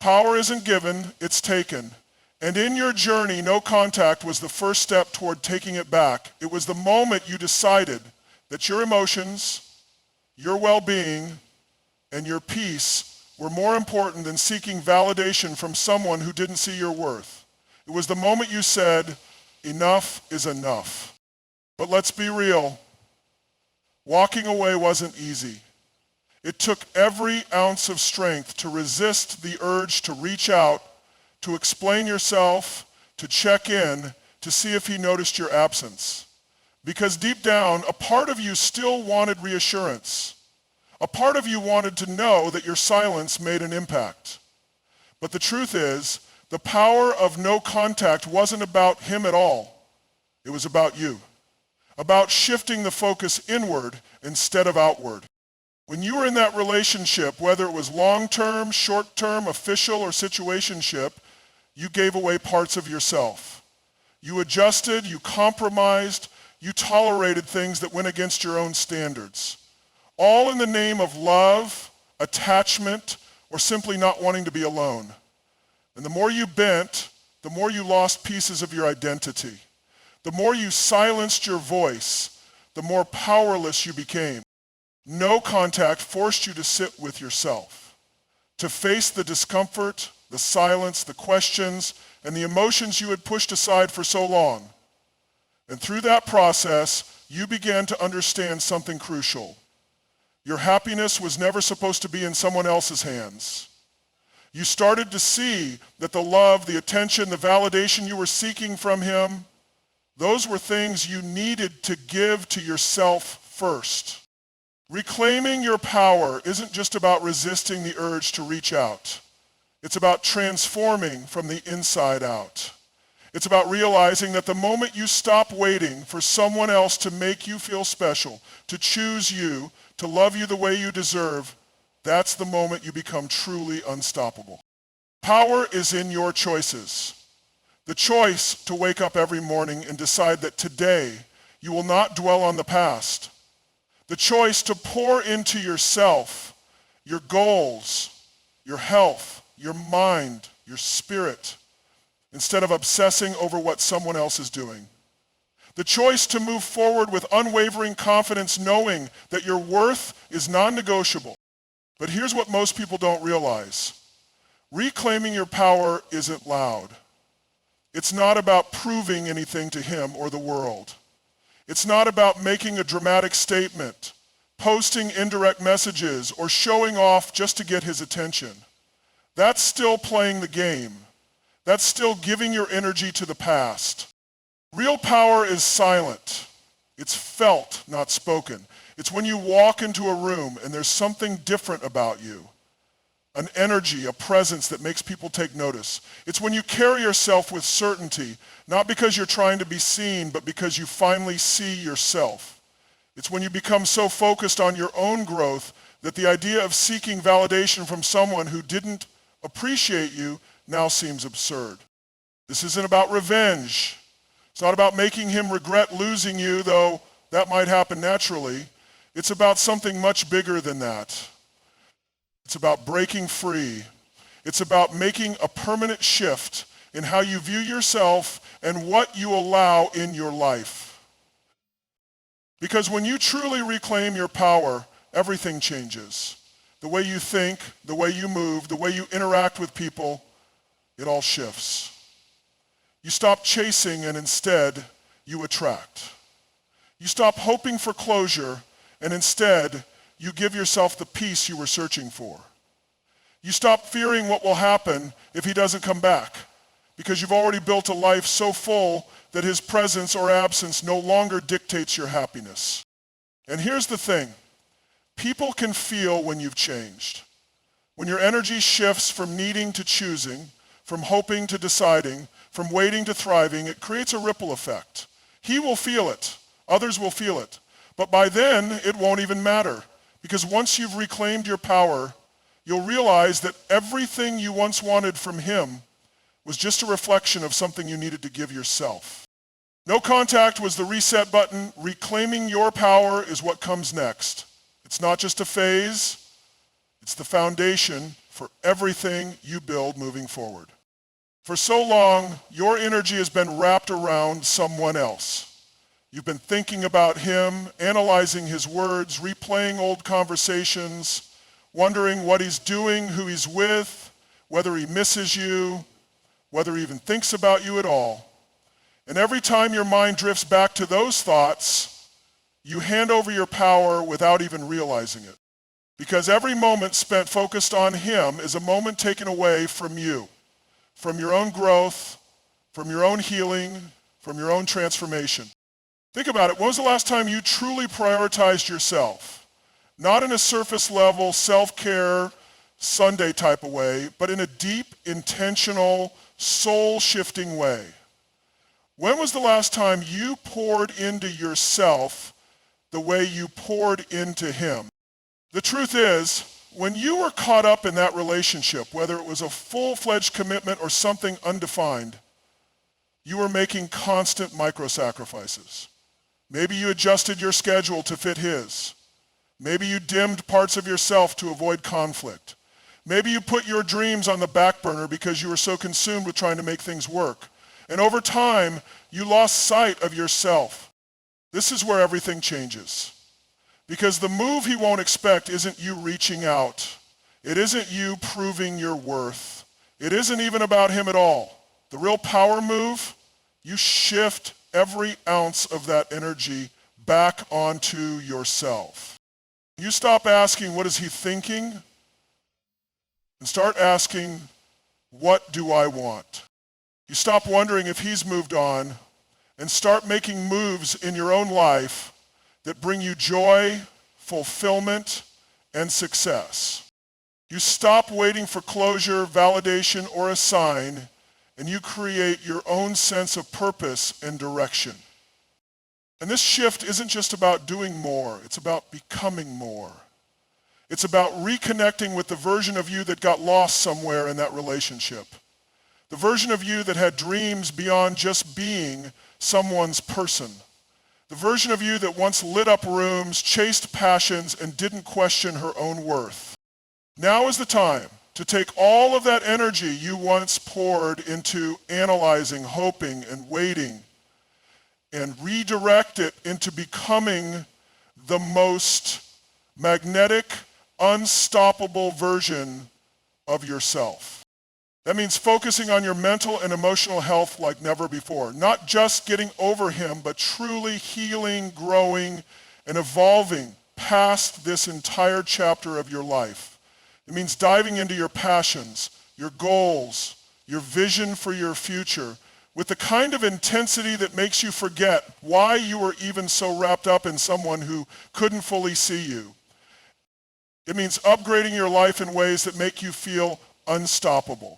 Power isn't given, it's taken. And in your journey, no contact was the first step toward taking it back. It was the moment you decided that your emotions, your well-being, and your peace were more important than seeking validation from someone who didn't see your worth. It was the moment you said, enough is enough. But let's be real. Walking away wasn't easy. It took every ounce of strength to resist the urge to reach out, to explain yourself, to check in, to see if he noticed your absence. Because deep down, a part of you still wanted reassurance. A part of you wanted to know that your silence made an impact. But the truth is, the power of no contact wasn't about him at all. It was about you. About shifting the focus inward instead of outward. When you were in that relationship, whether it was long-term, short-term, official, or situationship, you gave away parts of yourself. You adjusted, you compromised, you tolerated things that went against your own standards. All in the name of love, attachment, or simply not wanting to be alone. And the more you bent, the more you lost pieces of your identity. The more you silenced your voice, the more powerless you became. No contact forced you to sit with yourself, to face the discomfort, the silence, the questions, and the emotions you had pushed aside for so long. And through that process, you began to understand something crucial. Your happiness was never supposed to be in someone else's hands. You started to see that the love, the attention, the validation you were seeking from him, those were things you needed to give to yourself first. Reclaiming your power isn't just about resisting the urge to reach out. It's about transforming from the inside out. It's about realizing that the moment you stop waiting for someone else to make you feel special, to choose you, to love you the way you deserve, that's the moment you become truly unstoppable. Power is in your choices. The choice to wake up every morning and decide that today you will not dwell on the past. The choice to pour into yourself, your goals, your health, your mind, your spirit, instead of obsessing over what someone else is doing. The choice to move forward with unwavering confidence, knowing that your worth is non-negotiable. But here's what most people don't realize. Reclaiming your power isn't loud. It's not about proving anything to him or the world. It's not about making a dramatic statement, posting indirect messages, or showing off just to get his attention. That's still playing the game. That's still giving your energy to the past. Real power is silent. It's felt, not spoken. It's when you walk into a room and there's something different about you. An energy, a presence that makes people take notice. It's when you carry yourself with certainty, not because you're trying to be seen, but because you finally see yourself. It's when you become so focused on your own growth that the idea of seeking validation from someone who didn't appreciate you now seems absurd. This isn't about revenge. It's not about making him regret losing you, though that might happen naturally. It's about something much bigger than that. It's about breaking free. It's about making a permanent shift in how you view yourself and what you allow in your life. Because when you truly reclaim your power, everything changes. The way you think, the way you move, the way you interact with people, it all shifts. You stop chasing and instead you attract. You stop hoping for closure and instead you give yourself the peace you were searching for. You stop fearing what will happen if he doesn't come back because you've already built a life so full that his presence or absence no longer dictates your happiness. And here's the thing. People can feel when you've changed. When your energy shifts from needing to choosing, from hoping to deciding, from waiting to thriving, it creates a ripple effect. He will feel it. Others will feel it. But by then, it won't even matter. Because once you've reclaimed your power, you'll realize that everything you once wanted from him was just a reflection of something you needed to give yourself. No contact was the reset button. Reclaiming your power is what comes next. It's not just a phase. It's the foundation for everything you build moving forward. For so long, your energy has been wrapped around someone else. You've been thinking about him, analyzing his words, replaying old conversations, wondering what he's doing, who he's with, whether he misses you, whether he even thinks about you at all. And every time your mind drifts back to those thoughts, you hand over your power without even realizing it. Because every moment spent focused on him is a moment taken away from you, from your own growth, from your own healing, from your own transformation. Think about it. When was the last time you truly prioritized yourself? Not in a surface level, self-care, Sunday type of way, but in a deep, intentional, soul-shifting way. When was the last time you poured into yourself the way you poured into him? The truth is, when you were caught up in that relationship, whether it was a full-fledged commitment or something undefined, you were making constant micro-sacrifices. Maybe you adjusted your schedule to fit his. Maybe you dimmed parts of yourself to avoid conflict. Maybe you put your dreams on the back burner because you were so consumed with trying to make things work. And over time, you lost sight of yourself. This is where everything changes. Because the move he won't expect isn't you reaching out. It isn't you proving your worth. It isn't even about him at all. The real power move, you shift every ounce of that energy back onto yourself. You stop asking, what is he thinking? And start asking, what do I want? You stop wondering if he's moved on and start making moves in your own life that bring you joy, fulfillment, and success. You stop waiting for closure, validation, or a sign, and you create your own sense of purpose and direction. And this shift isn't just about doing more, it's about becoming more. It's about reconnecting with the version of you that got lost somewhere in that relationship. The version of you that had dreams beyond just being someone's person. The version of you that once lit up rooms, chased passions, and didn't question her own worth. Now is the time to take all of that energy you once poured into analyzing, hoping, and waiting, and redirect it into becoming the most magnetic, unstoppable version of yourself. That means focusing on your mental and emotional health like never before. Not just getting over him, but truly healing, growing, and evolving past this entire chapter of your life. It means diving into your passions, your goals, your vision for your future, with the kind of intensity that makes you forget why you were even so wrapped up in someone who couldn't fully see you. It means upgrading your life in ways that make you feel unstoppable.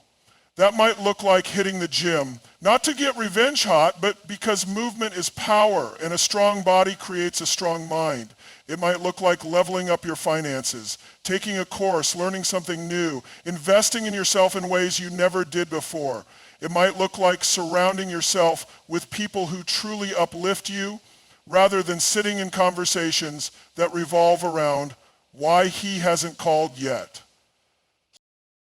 That might look like hitting the gym, not to get revenge hot, but because movement is power and a strong body creates a strong mind. It might look like leveling up your finances, taking a course, learning something new, investing in yourself in ways you never did before. It might look like surrounding yourself with people who truly uplift you rather than sitting in conversations that revolve around why he hasn't called yet.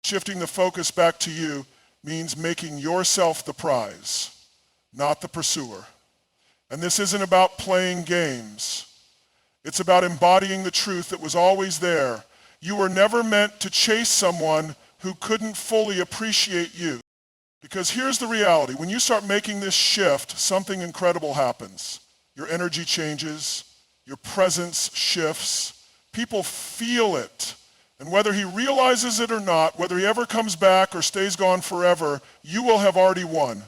Shifting the focus back to you means making yourself the prize, not the pursuer. And this isn't about playing games. It's about embodying the truth that was always there. You were never meant to chase someone who couldn't fully appreciate you. Because here's the reality. When you start making this shift, something incredible happens. Your energy changes. Your presence shifts. People feel it. And whether he realizes it or not, whether he ever comes back or stays gone forever, you will have already won.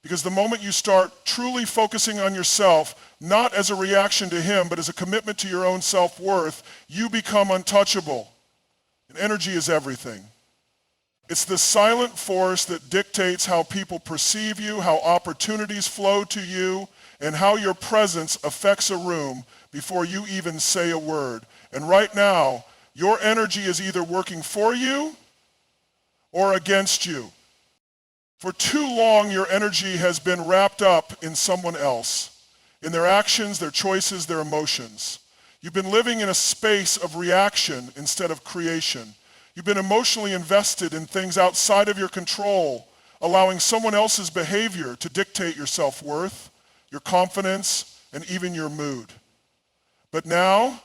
Because the moment you start truly focusing on yourself, not as a reaction to him, but as a commitment to your own self-worth, you become untouchable. And energy is everything. It's the silent force that dictates how people perceive you, how opportunities flow to you, and how your presence affects a room before you even say a word. And right now, your energy is either working for you or against you. For too long, your energy has been wrapped up in someone else, in their actions, their choices, their emotions. You've been living in a space of reaction instead of creation. You've been emotionally invested in things outside of your control, allowing someone else's behavior to dictate your self-worth, your confidence, and even your mood. But now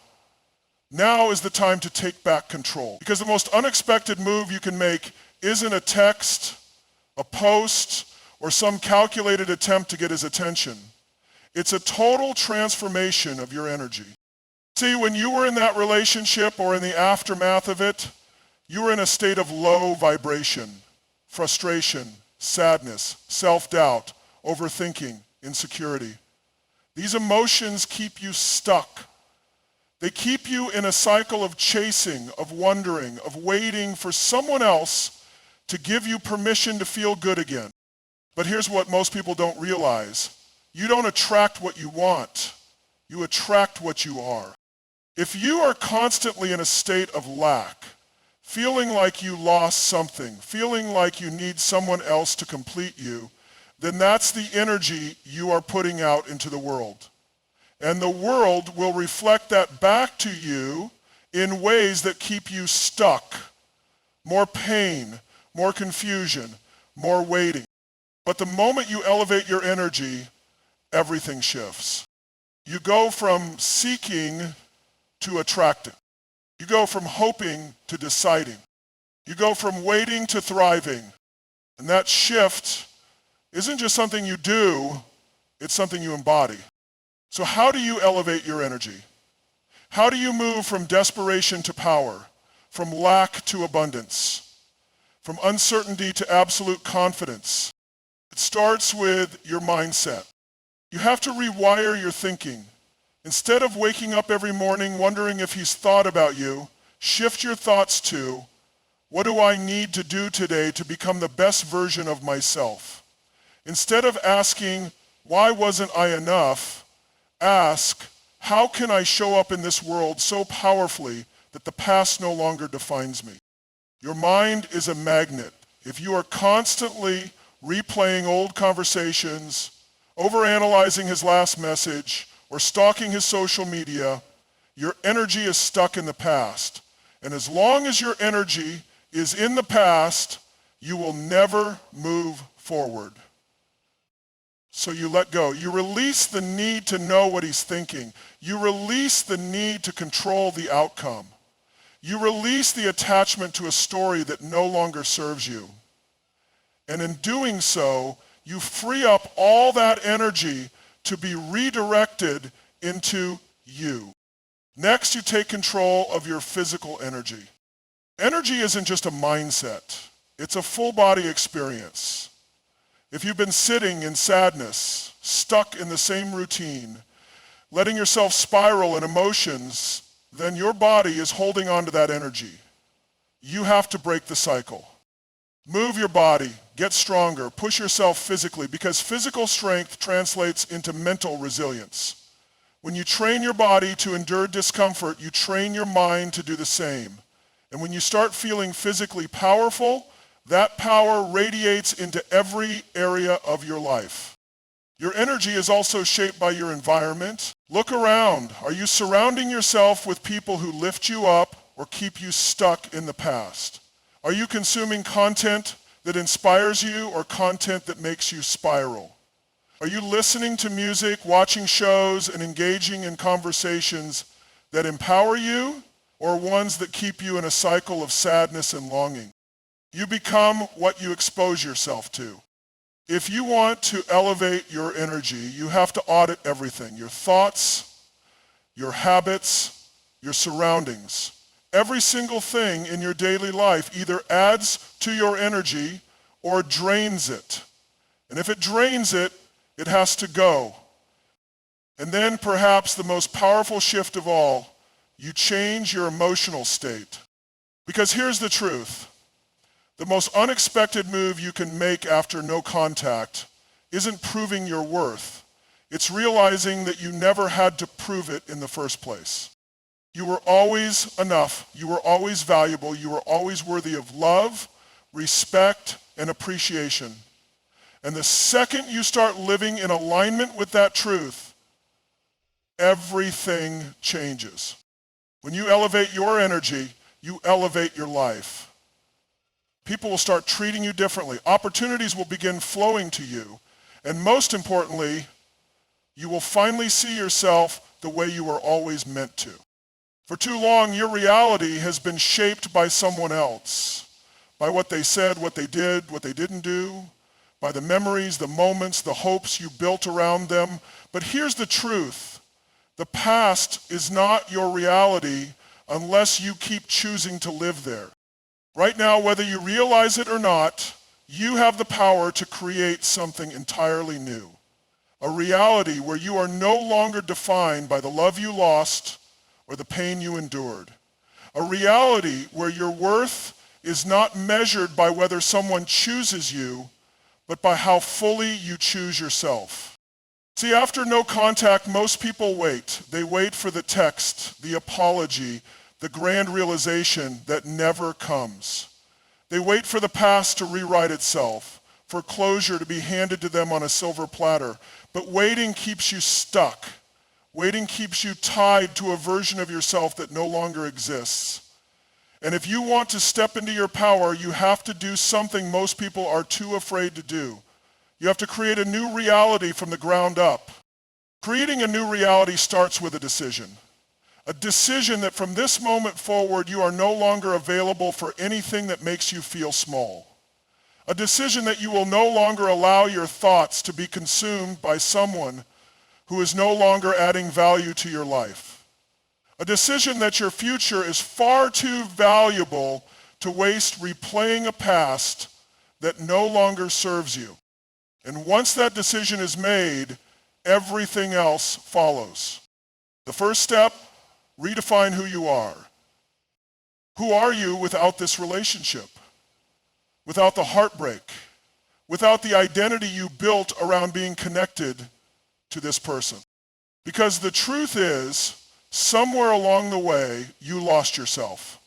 is the time to take back control. Because the most unexpected move you can make isn't a text, a post, or some calculated attempt to get his attention. It's a total transformation of your energy. See, when you were in that relationship or in the aftermath of it, you were in a state of low vibration, frustration, sadness, self-doubt, overthinking, insecurity. These emotions keep you stuck. They keep you in a cycle of chasing, of wondering, of waiting for someone else to give you permission to feel good again. But here's what most people don't realize. You don't attract what you want. You attract what you are. If you are constantly in a state of lack, feeling like you lost something, feeling like you need someone else to complete you, then that's the energy you are putting out into the world. And the world will reflect that back to you in ways that keep you stuck. More pain, more confusion, more waiting. But the moment you elevate your energy, everything shifts. You go from seeking to attracting. You go from hoping to deciding. You go from waiting to thriving. And that shift isn't just something you do, it's something you embody. So how do you elevate your energy? How do you move from desperation to power, from lack to abundance, from uncertainty to absolute confidence? It starts with your mindset. You have to rewire your thinking. Instead of waking up every morning wondering if he's thought about you, shift your thoughts to, what do I need to do today to become the best version of myself? Instead of asking, why wasn't I enough? Ask, how can I show up in this world so powerfully that the past no longer defines me? Your mind is a magnet. If you are constantly replaying old conversations, overanalyzing his last message, or stalking his social media, your energy is stuck in the past. And as long as your energy is in the past, you will never move forward. So you let go. You release the need to know what he's thinking. You release the need to control the outcome. You release the attachment to a story that no longer serves you. And in doing so, you free up all that energy to be redirected into you. Next, you take control of your physical energy. Energy isn't just a mindset. It's a full body experience. If you've been sitting in sadness, stuck in the same routine, letting yourself spiral in emotions, then your body is holding on to that energy. You have to break the cycle. Move your body, get stronger, push yourself physically, because physical strength translates into mental resilience. When you train your body to endure discomfort, you train your mind to do the same. And when you start feeling physically powerful, that power radiates into every area of your life. Your energy is also shaped by your environment. Look around. Are you surrounding yourself with people who lift you up or keep you stuck in the past? Are you consuming content that inspires you or content that makes you spiral? Are you listening to music, watching shows, and engaging in conversations that empower you or ones that keep you in a cycle of sadness and longing? You become what you expose yourself to. If you want to elevate your energy, you have to audit everything, your thoughts, your habits, your surroundings. Every single thing in your daily life either adds to your energy or drains it. And if it drains it, it has to go. And then perhaps the most powerful shift of all, you change your emotional state. Because here's the truth. The most unexpected move you can make after no contact isn't proving your worth. It's realizing that you never had to prove it in the first place. You were always enough. You were always valuable. You were always worthy of love, respect, and appreciation. And the second you start living in alignment with that truth, everything changes. When you elevate your energy, you elevate your life. People will start treating you differently. Opportunities will begin flowing to you. And most importantly, you will finally see yourself the way you were always meant to. For too long, your reality has been shaped by someone else, by what they said, what they did, what they didn't do, by the memories, the moments, the hopes you built around them. But here's the truth. The past is not your reality unless you keep choosing to live there. Right now, whether you realize it or not, you have the power to create something entirely new. A reality where you are no longer defined by the love you lost or the pain you endured. A reality where your worth is not measured by whether someone chooses you, but by how fully you choose yourself. See, after no contact, most people wait. They wait for the text, the apology, the grand realization that never comes. They wait for the past to rewrite itself, for closure to be handed to them on a silver platter. But waiting keeps you stuck. Waiting keeps you tied to a version of yourself that no longer exists. And if you want to step into your power, you have to do something most people are too afraid to do. You have to create a new reality from the ground up. Creating a new reality starts with a decision. A decision that from this moment forward, you are no longer available for anything that makes you feel small. A decision that you will no longer allow your thoughts to be consumed by someone who is no longer adding value to your life. A decision that your future is far too valuable to waste replaying a past that no longer serves you. And once that decision is made, everything else follows. The first step, redefine who you are. Who are you without this relationship? Without the heartbreak? Without the identity you built around being connected to this person? Because the truth is, somewhere along the way, you lost yourself.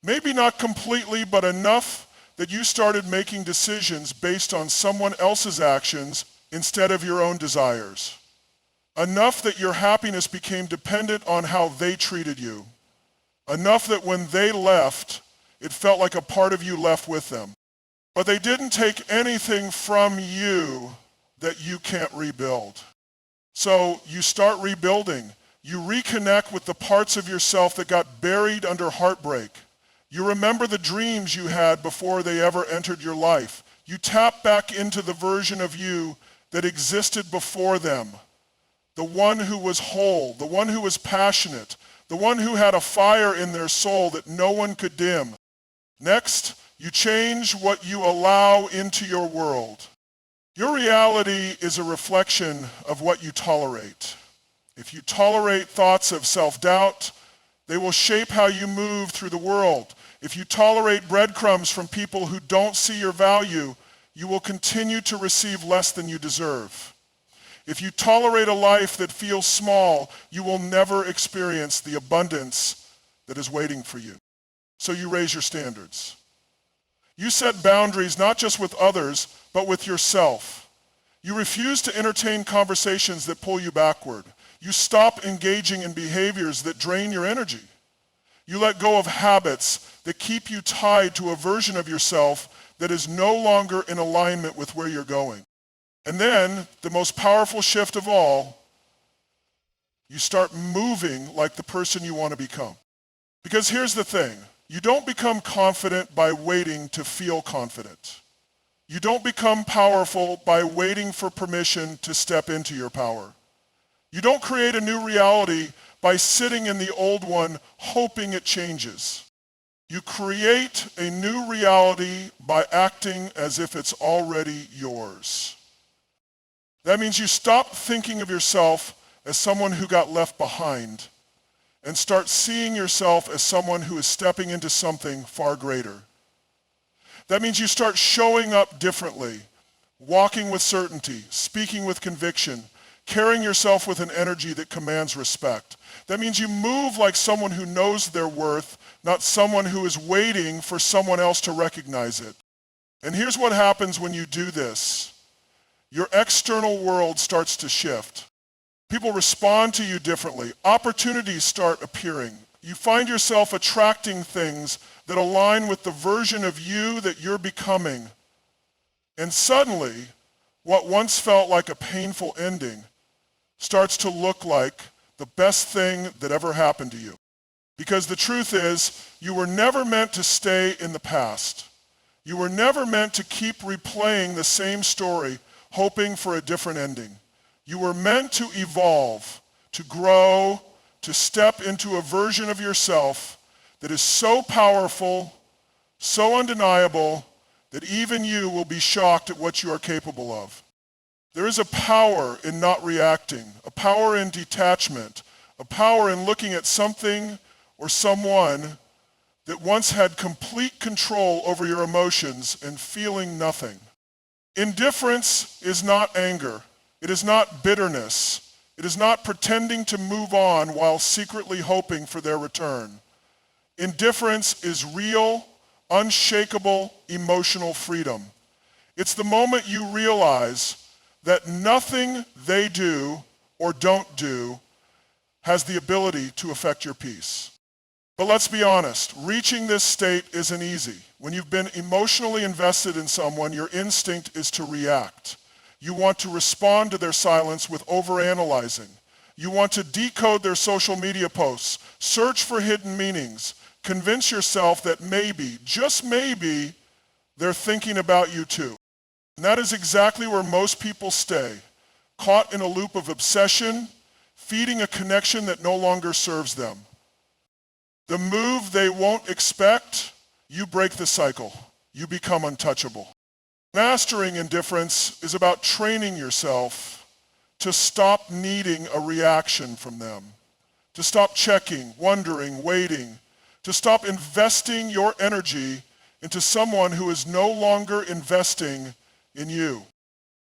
Maybe not completely, but enough that you started making decisions based on someone else's actions instead of your own desires. Enough that your happiness became dependent on how they treated you. Enough that when they left, it felt like a part of you left with them. But they didn't take anything from you that you can't rebuild. So you start rebuilding. You reconnect with the parts of yourself that got buried under heartbreak. You remember the dreams you had before they ever entered your life. You tap back into the version of you that existed before them. The one who was whole, the one who was passionate, the one who had a fire in their soul that no one could dim. Next, you change what you allow into your world. Your reality is a reflection of what you tolerate. If you tolerate thoughts of self-doubt, they will shape how you move through the world. If you tolerate breadcrumbs from people who don't see your value, you will continue to receive less than you deserve. If you tolerate a life that feels small, you will never experience the abundance that is waiting for you. So you raise your standards. You set boundaries not just with others, but with yourself. You refuse to entertain conversations that pull you backward. You stop engaging in behaviors that drain your energy. You let go of habits that keep you tied to a version of yourself that is no longer in alignment with where you're going. And then, the most powerful shift of all, you start moving like the person you want to become. Because here's the thing, you don't become confident by waiting to feel confident. You don't become powerful by waiting for permission to step into your power. You don't create a new reality by sitting in the old one hoping it changes. You create a new reality by acting as if it's already yours. That means you stop thinking of yourself as someone who got left behind and start seeing yourself as someone who is stepping into something far greater. That means you start showing up differently, walking with certainty, speaking with conviction, carrying yourself with an energy that commands respect. That means you move like someone who knows their worth, not someone who is waiting for someone else to recognize it. And here's what happens when you do this. Your external world starts to shift. People respond to you differently. Opportunities start appearing. You find yourself attracting things that align with the version of you that you're becoming. And suddenly, what once felt like a painful ending starts to look like the best thing that ever happened to you. Because the truth is, you were never meant to stay in the past. You were never meant to keep replaying the same story, hoping for a different ending. You were meant to evolve, to grow, to step into a version of yourself that is so powerful, so undeniable, that even you will be shocked at what you are capable of. There is a power in not reacting, a power in detachment, a power in looking at something or someone that once had complete control over your emotions and feeling nothing. Indifference is not anger. It is not bitterness. It is not pretending to move on while secretly hoping for their return. Indifference is real, unshakable emotional freedom. It's the moment you realize that nothing they do or don't do has the ability to affect your peace. But let's be honest, reaching this state isn't easy. When you've been emotionally invested in someone, your instinct is to react. You want to respond to their silence with overanalyzing. You want to decode their social media posts, search for hidden meanings, convince yourself that maybe, just maybe, they're thinking about you too. And that is exactly where most people stay, caught in a loop of obsession, feeding a connection that no longer serves them. The move they won't expect, you break the cycle. You become untouchable. Mastering indifference is about training yourself to stop needing a reaction from them, to stop checking, wondering, waiting, to stop investing your energy into someone who is no longer investing in you.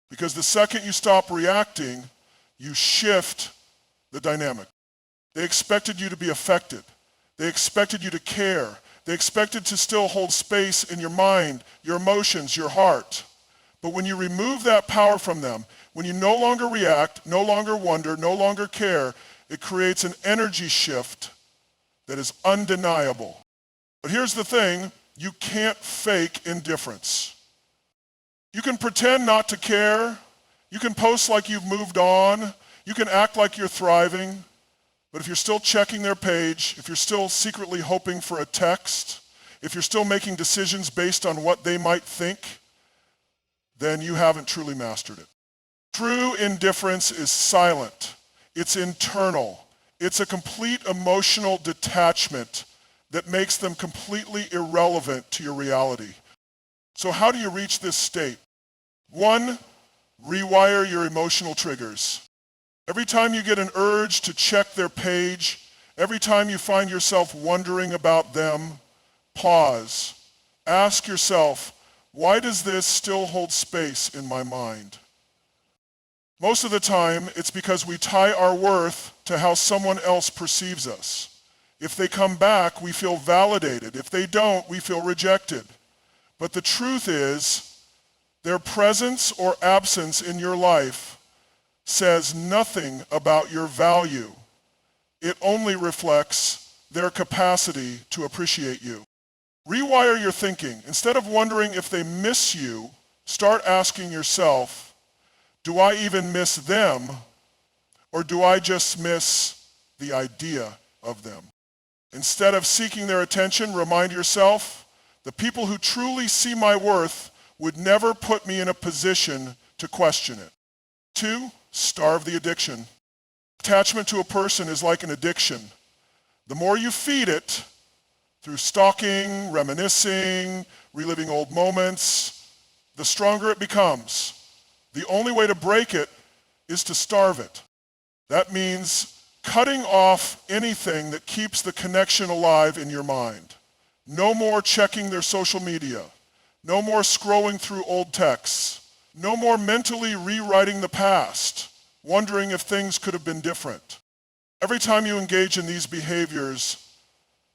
Because the second you stop reacting, you shift the dynamic. They expected you to be affected. They expected you to care. They expected to still hold space in your mind, your emotions, your heart. But when you remove that power from them, when you no longer react, no longer wonder, no longer care, it creates an energy shift that is undeniable. But here's the thing, you can't fake indifference. You can pretend not to care. You can post like you've moved on. You can act like you're thriving. But if you're still checking their page, if you're still secretly hoping for a text, if you're still making decisions based on what they might think, then you haven't truly mastered it. True indifference is silent. It's internal. It's a complete emotional detachment that makes them completely irrelevant to your reality. So how do you reach this state? 1, rewire your emotional triggers. Every time you get an urge to check their page, every time you find yourself wondering about them, pause. Ask yourself, why does this still hold space in my mind? Most of the time, it's because we tie our worth to how someone else perceives us. If they come back, we feel validated. If they don't, we feel rejected. But the truth is, their presence or absence in your life says nothing about your value. It only reflects their capacity to appreciate you. Rewire your thinking. Instead of wondering if they miss you, start asking yourself, do I even miss them, or do I just miss the idea of them? Instead of seeking their attention, remind yourself, the people who truly see my worth would never put me in a position to question it. 2, starve the addiction. Attachment to a person is like an addiction. The more you feed it, through stalking, reminiscing, reliving old moments, the stronger it becomes. The only way to break it is to starve it. That means cutting off anything that keeps the connection alive in your mind. No more checking their social media. No more scrolling through old texts. No more mentally rewriting the past, wondering if things could have been different. Every time you engage in these behaviors,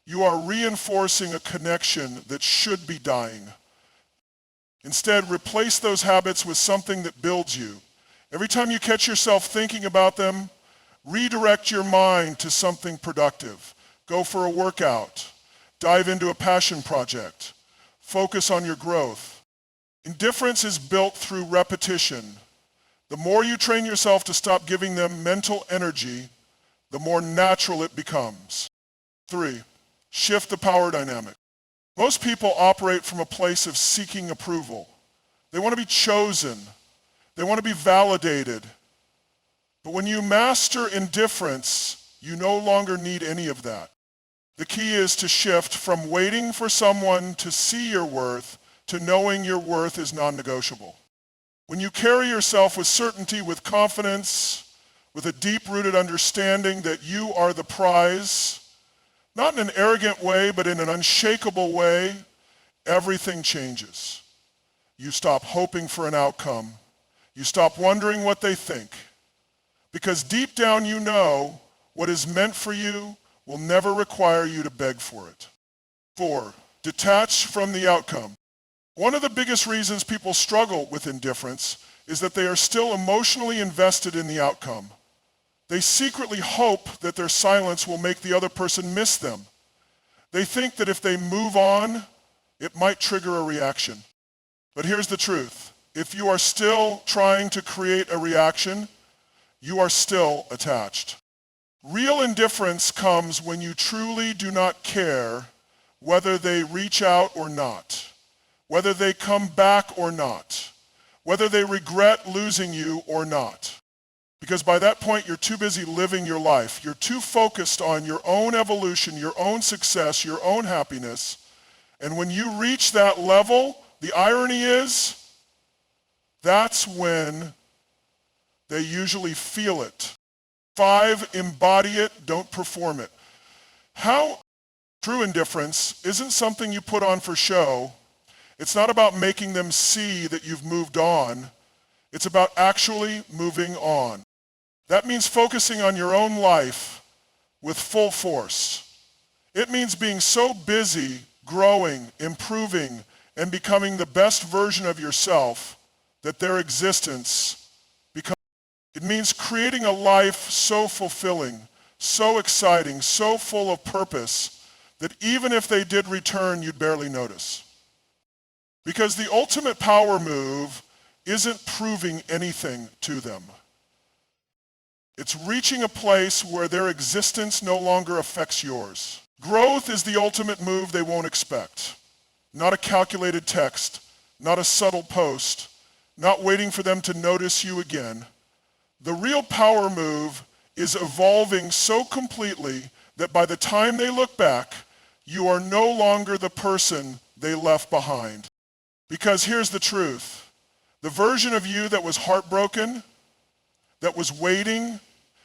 you are reinforcing a connection that should be dying. Instead, replace those habits with something that builds you. Every time you catch yourself thinking about them, redirect your mind to something productive. Go for a workout. Dive into a passion project. Focus on your growth. Indifference is built through repetition. The more you train yourself to stop giving them mental energy, the more natural it becomes. 3, shift the power dynamic. Most people operate from a place of seeking approval. They want to be chosen. They want to be validated. But when you master indifference, you no longer need any of that. The key is to shift from waiting for someone to see your worth to knowing your worth is non-negotiable. When you carry yourself with certainty, with confidence, with a deep-rooted understanding that you are the prize, not in an arrogant way, but in an unshakable way, everything changes. You stop hoping for an outcome. You stop wondering what they think. Because deep down you know what is meant for you will never require you to beg for it. 4, detach from the outcome. One of the biggest reasons people struggle with indifference is that they are still emotionally invested in the outcome. They secretly hope that their silence will make the other person miss them. They think that if they move on, it might trigger a reaction. But here's the truth. If you are still trying to create a reaction, you are still attached. Real indifference comes when you truly do not care whether they reach out or not, whether they come back or not, whether they regret losing you or not. Because by that point, you're too busy living your life. You're too focused on your own evolution, your own success, your own happiness. And when you reach that level, the irony is, that's when they usually feel it. 5, embody it, don't perform it. True indifference isn't something you put on for show. It's not about making them see that you've moved on. It's about actually moving on. That means focusing on your own life with full force. It means being so busy growing, improving, and becoming the best version of yourself that their existence becomes. It means creating a life so fulfilling, so exciting, so full of purpose that even if they did return, you'd barely notice. Because the ultimate power move isn't proving anything to them. It's reaching a place where their existence no longer affects yours. Growth is the ultimate move they won't expect. Not a calculated text, not a subtle post, not waiting for them to notice you again. The real power move is evolving so completely that by the time they look back, you are no longer the person they left behind. Because here's the truth. The version of you that was heartbroken, that was waiting,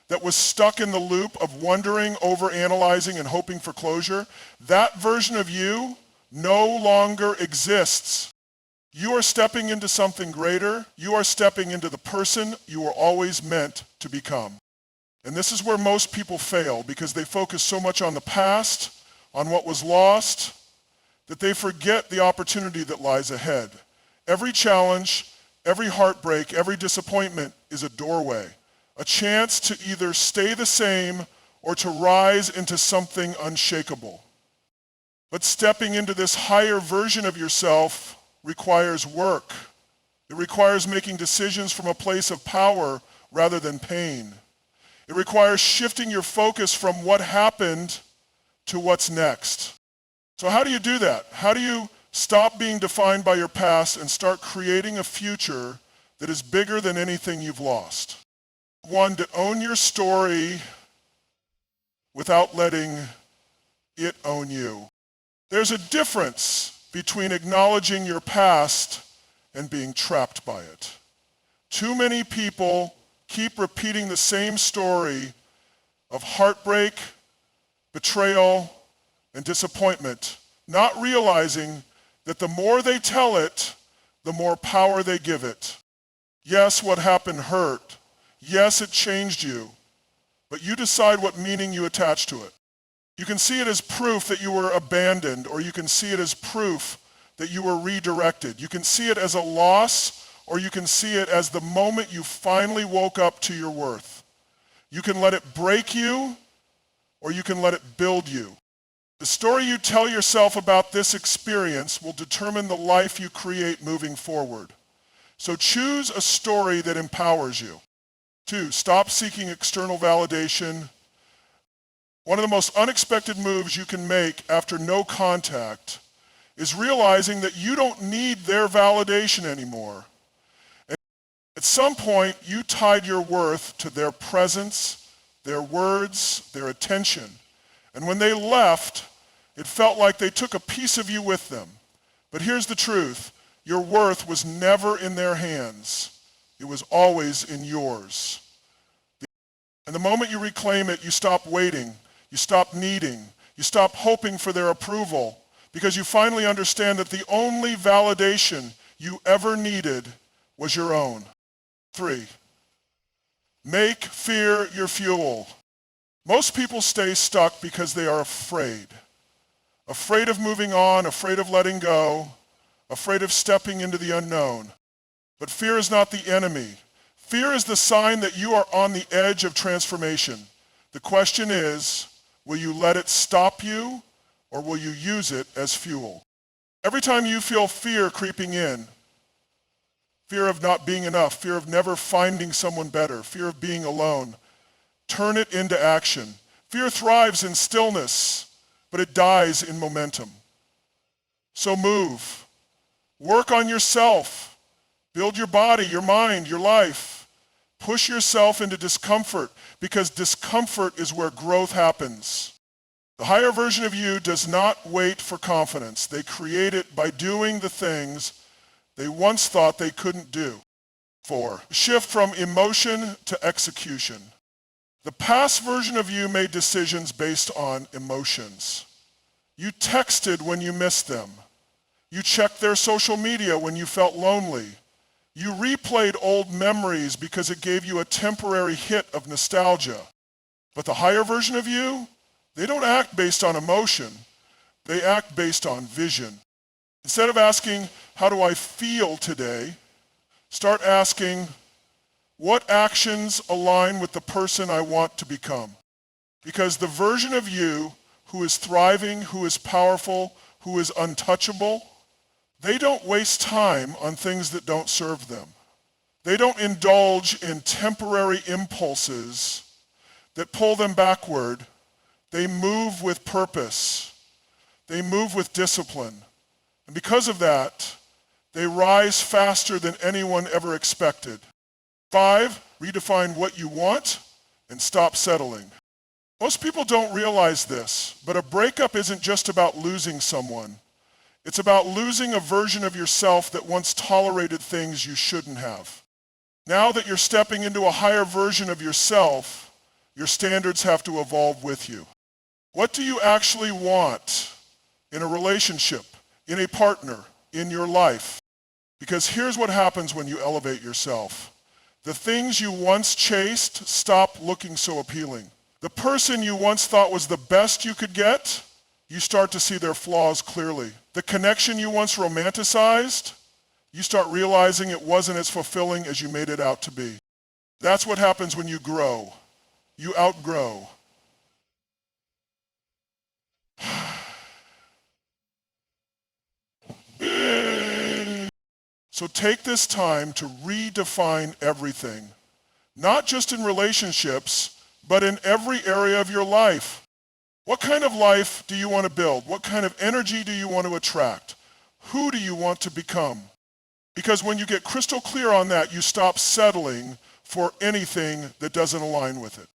that was stuck in the loop of wondering, overanalyzing, and hoping for closure, that version of you no longer exists. You are stepping into something greater. You are stepping into the person you were always meant to become. And this is where most people fail because they focus so much on the past, on what was lost, that they forget the opportunity that lies ahead. Every challenge, every heartbreak, every disappointment is a doorway, a chance to either stay the same or to rise into something unshakable. But stepping into this higher version of yourself requires work. It requires making decisions from a place of power rather than pain. It requires shifting your focus from what happened to what's next. So how do you do that? How do you stop being defined by your past and start creating a future that is bigger than anything you've lost? 1, to own your story without letting it own you. There's a difference between acknowledging your past and being trapped by it. Too many people keep repeating the same story of heartbreak, betrayal, and disappointment, not realizing that the more they tell it, the more power they give it. Yes, what happened hurt. Yes, it changed you, but you decide what meaning you attach to it. You can see it as proof that you were abandoned, or you can see it as proof that you were redirected. You can see it as a loss, or you can see it as the moment you finally woke up to your worth. You can let it break you, or you can let it build you. The story you tell yourself about this experience will determine the life you create moving forward. So choose a story that empowers you. 2, stop seeking external validation. One of the most unexpected moves you can make after no contact is realizing that you don't need their validation anymore. And at some point, you tied your worth to their presence, their words, their attention. And when they left, it felt like they took a piece of you with them. But here's the truth. Your worth was never in their hands. It was always in yours. And the moment you reclaim it, you stop waiting. You stop needing. You stop hoping for their approval because you finally understand that the only validation you ever needed was your own. 3, make fear your fuel. Most people stay stuck because they are afraid. Afraid of moving on, afraid of letting go, afraid of stepping into the unknown. But fear is not the enemy. Fear is the sign that you are on the edge of transformation. The question is, will you let it stop you or will you use it as fuel? Every time you feel fear creeping in, fear of not being enough, fear of never finding someone better, fear of being alone, turn it into action. Fear thrives in stillness, but it dies in momentum. So move. Work on yourself. Build your body, your mind, your life. Push yourself into discomfort because discomfort is where growth happens. The higher version of you does not wait for confidence. They create it by doing the things they once thought they couldn't do. 4, shift from emotion to execution. The past version of you made decisions based on emotions. You texted when you missed them. You checked their social media when you felt lonely. You replayed old memories because it gave you a temporary hit of nostalgia. But the higher version of you, they don't act based on emotion. They act based on vision. Instead of asking, how do I feel today? Start asking, what actions align with the person I want to become? Because the version of you who is thriving, who is powerful, who is untouchable, they don't waste time on things that don't serve them. They don't indulge in temporary impulses that pull them backward. They move with purpose. They move with discipline. And because of that, they rise faster than anyone ever expected. 5, redefine what you want and stop settling. Most people don't realize this, but a breakup isn't just about losing someone. It's about losing a version of yourself that once tolerated things you shouldn't have. Now that you're stepping into a higher version of yourself, your standards have to evolve with you. What do you actually want in a relationship, in a partner, in your life? Because here's what happens when you elevate yourself. The things you once chased stop looking so appealing. The person you once thought was the best you could get, you start to see their flaws clearly. The connection you once romanticized, you start realizing it wasn't as fulfilling as you made it out to be. That's what happens when you grow. You outgrow. So take this time to redefine everything, not just in relationships, but in every area of your life. What kind of life do you want to build? What kind of energy do you want to attract? Who do you want to become? Because when you get crystal clear on that, you stop settling for anything that doesn't align with it.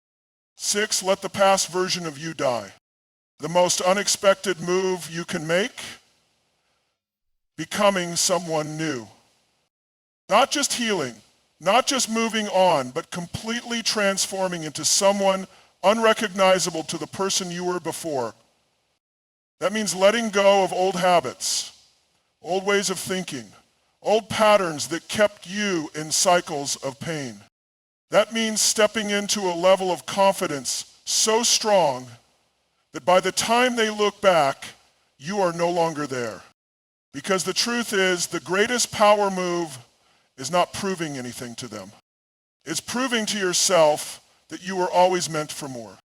6, let the past version of you die. The most unexpected move you can make, becoming someone new. Not just healing, not just moving on, but completely transforming into someone unrecognizable to the person you were before. That means letting go of old habits, old ways of thinking, old patterns that kept you in cycles of pain. That means stepping into a level of confidence so strong that by the time they look back, you are no longer there. Because the truth is, the greatest power move is not proving anything to them. It's proving to yourself that you were always meant for more.